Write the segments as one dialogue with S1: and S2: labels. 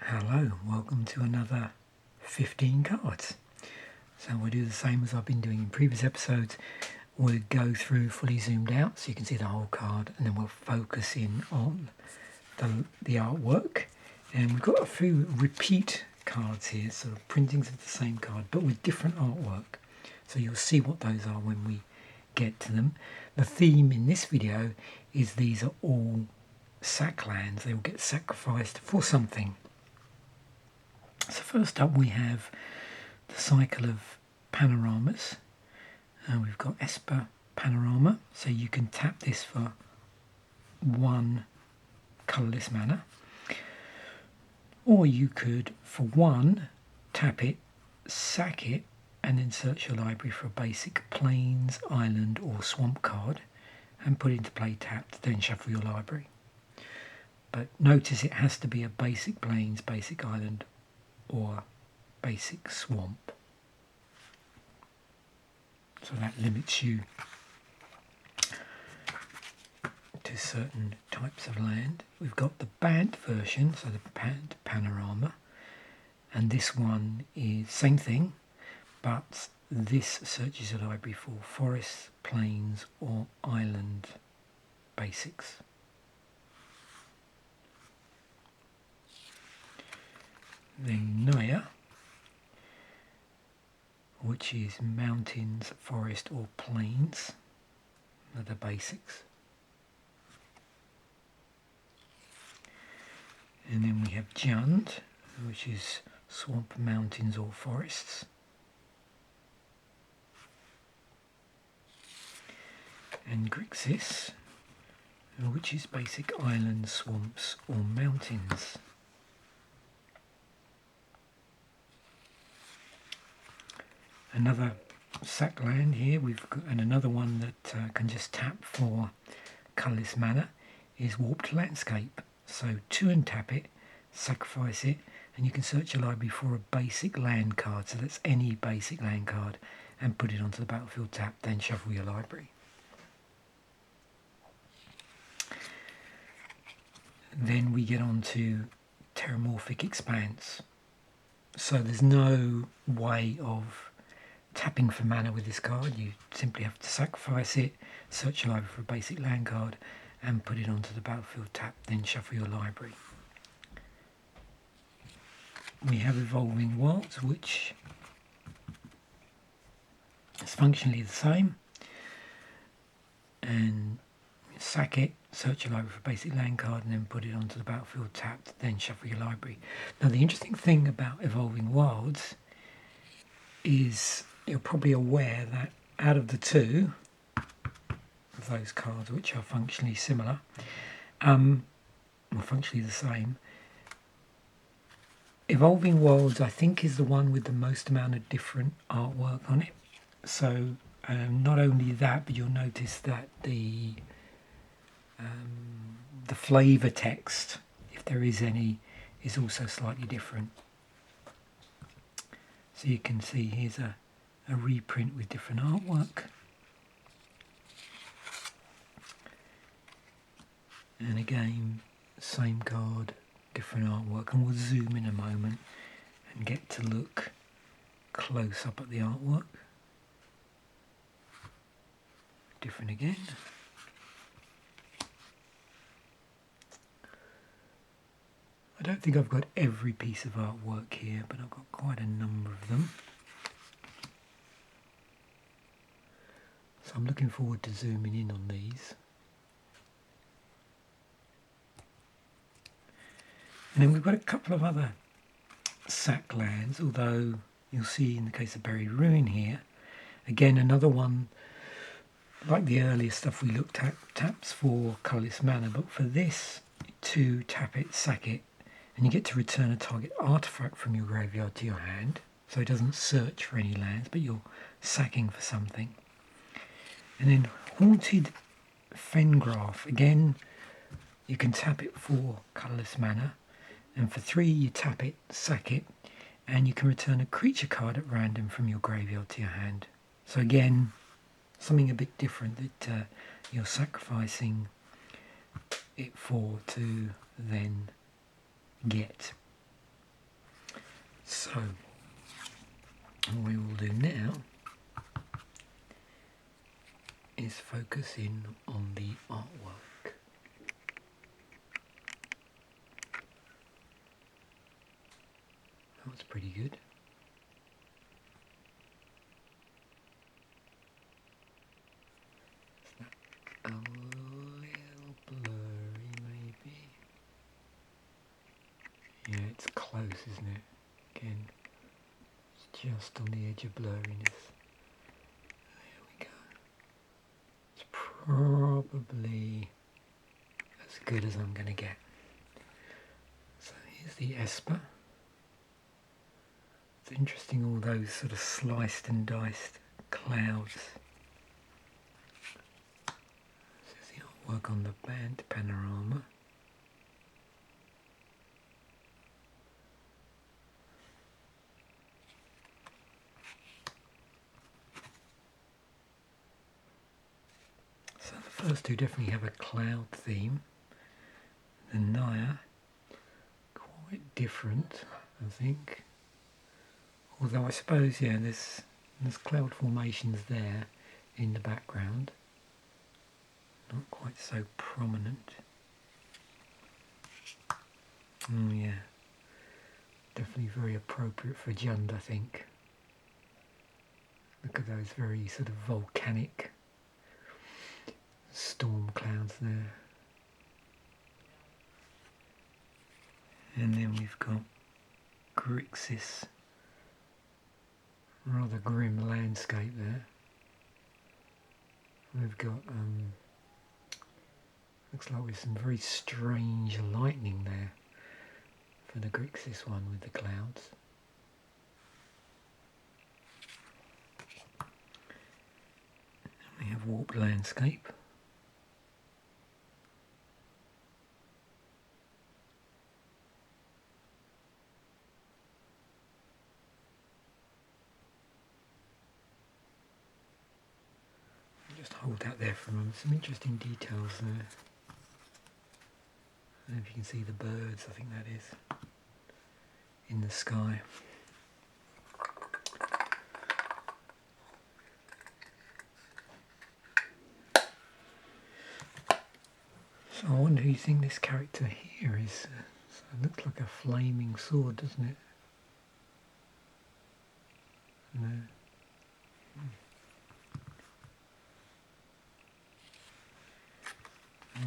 S1: Hello, welcome to another 15 cards. So we'll do the same as I've been doing in previous episodes. We'll go through fully zoomed out so you can see the whole card, and then we'll focus in on the artwork. And we've got a few repeat cards here, sort of printings of the same card but with different artwork. So you'll see what those are when we get to them. The theme in this video is these are all sack lands. They will get sacrificed for something. So first up we have the cycle of panoramas, and we've got Esper Panorama, so you can tap this for one colourless mana, or you could for one tap it, sack it, and then search your library for a basic plains, island or swamp card and put it into play tapped, then shuffle your library. But notice it has to be a basic plains, basic island or basic swamp. So that limits you to certain types of land. We've got the banned version, so the banned panorama, and this one is same thing, but this searches a library for forests, plains or island basics. Then Naya, which is mountains, forest or plains, are the basics. And then we have Jund, which is swamp, mountains or forests. And Grixis, which is basic islands, swamps or mountains. Another sack land here, we've got, and another one that can just tap for colourless mana is Warped Landscape. So 2 and tap it, sacrifice it, and you can search your library for a basic land card, so that's any basic land card, and put it onto the battlefield tap, then shuffle your library. Then we get on to Terramorphic Expanse. So there's no way of tapping for mana with this card. You simply have to sacrifice it, search your library for a basic land card and put it onto the battlefield tap, then shuffle your library. We have Evolving Wilds, which is functionally the same, and sack it, search your library for a basic land card and then put it onto the battlefield tapped, then shuffle your library. Now the interesting thing about Evolving Wilds is you're probably aware that out of the two of those cards, which are functionally similar, or functionally the same, Evolving Wilds I think is the one with the most amount of different artwork on it. So not only that, but you'll notice that the flavour text, if there is any, is also slightly different. So you can see here's a reprint with different artwork. And again, same card, different artwork, and we'll zoom in a moment and get to look close up at the artwork. Different again. I don't think I've got every piece of artwork here, but I've got quite a number of them. So I'm looking forward to zooming in on these. And then we've got a couple of other sack lands, although you'll see in the case of Buried Ruin here, again another one, like the earlier stuff we looked at, taps for colourless mana, but for this, to tap it, sack it, and you get to return a target artifact from your graveyard to your hand, so it doesn't search for any lands, but you're sacking for something. And then Haunted Fengraf, again, you can tap it for colourless mana, and for 3 you tap it, sack it, and you can return a creature card at random from your graveyard to your hand. So again, something a bit different that you're sacrificing it for to then get So what we will do now is focus in on the artwork. That was pretty good. A little blurry maybe. Yeah, it's close, isn't it? Again, it's just on the edge of blurriness. There we go. It's probably as good as I'm going to get. So here's the Esper. It's interesting, all those sort of sliced and diced clouds. This is the artwork on the band panorama. So the first two definitely have a cloud theme. The Naya, quite different, I think. Although I suppose, yeah, there's cloud formations there in the background. Not quite so prominent. Oh yeah, definitely very appropriate for Jund, I think. Look at those very sort of volcanic storm clouds there. And then we've got Grixis, rather grim landscape there. We've got, looks like with some very strange lightning there for the Grixis one with the clouds. And we have warped landscape. Just hold that there for a moment. Some interesting details there. I don't know if you can see the birds, I think that is, in the sky. So I wonder who you think this character here is. So it looks like a flaming sword, doesn't it? No.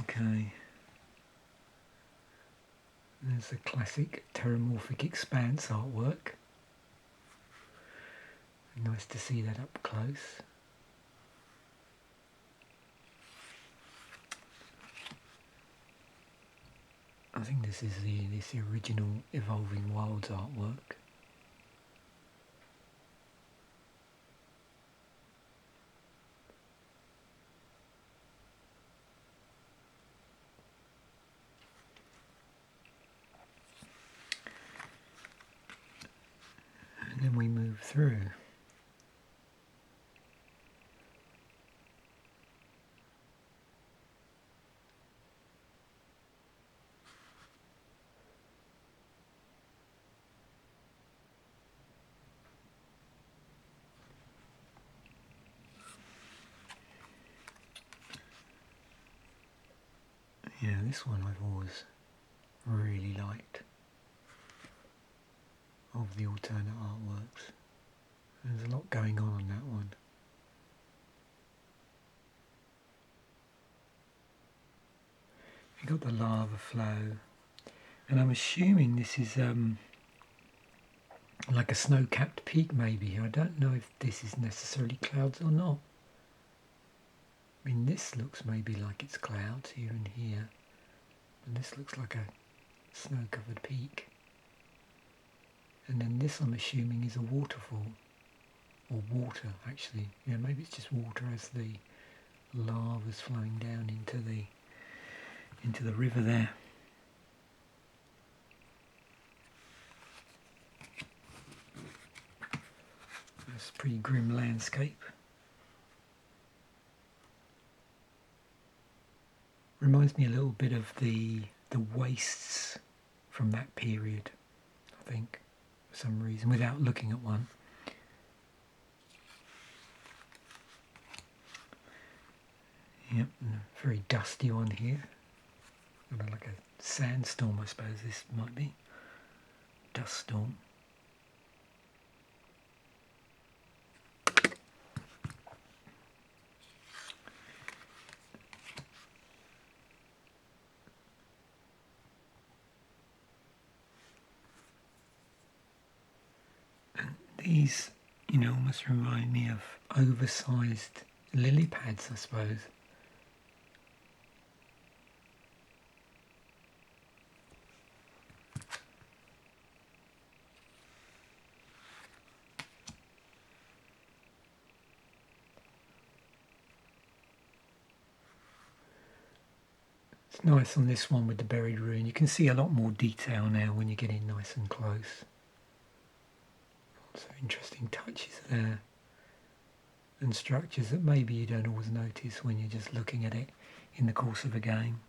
S1: Okay. There's the classic terramorphic expanse artwork. Nice to see that up close. I think this is the original Evolving Wilds artwork. And then we move through. Yeah, this one I've always really liked, of the alternate artworks. There's a lot going on that one. You got the lava flow, and I'm assuming this is like a snow-capped peak maybe. I don't know if this is necessarily clouds or not. I mean, this looks maybe like it's clouds here and here, and this looks like a snow-covered peak. And then this, I'm assuming, is a waterfall, or water actually. Yeah, maybe it's just water as the lava's flowing down into the river there. That's a pretty grim landscape. Reminds me a little bit of the wastes from that period, I think. for some reason without looking at one. Yep, and a very dusty one here. Like a sandstorm, I suppose this might be. Dust storm. And these, almost remind me of oversized lily pads, I suppose. It's nice on this one with the buried rune. You can see a lot more detail now when you get in nice and close. Lots of interesting touches there. And structures that maybe you don't always notice when you're just looking at it in the course of a game.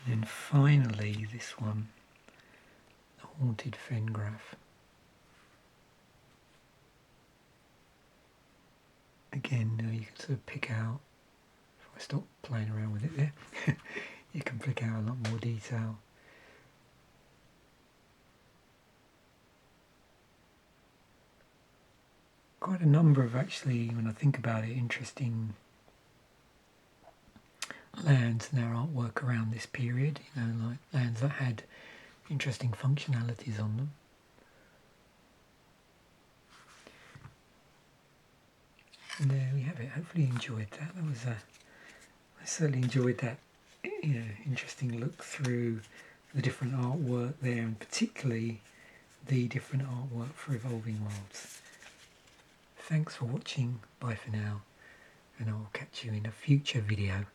S1: And then finally this one, the Haunted Fengraf. Again, you can sort of pick out, if I stop playing around with it there, you can pick out a lot more detail. Quite a number of, actually, when I think about it, interesting lands in their artwork around this period, like lands that had interesting functionalities on them. And there we have it. Hopefully you enjoyed that. I certainly enjoyed that, interesting look through the different artwork there, and particularly the different artwork for Evolving Worlds. Thanks for watching. Bye for now, and I'll catch you in a future video.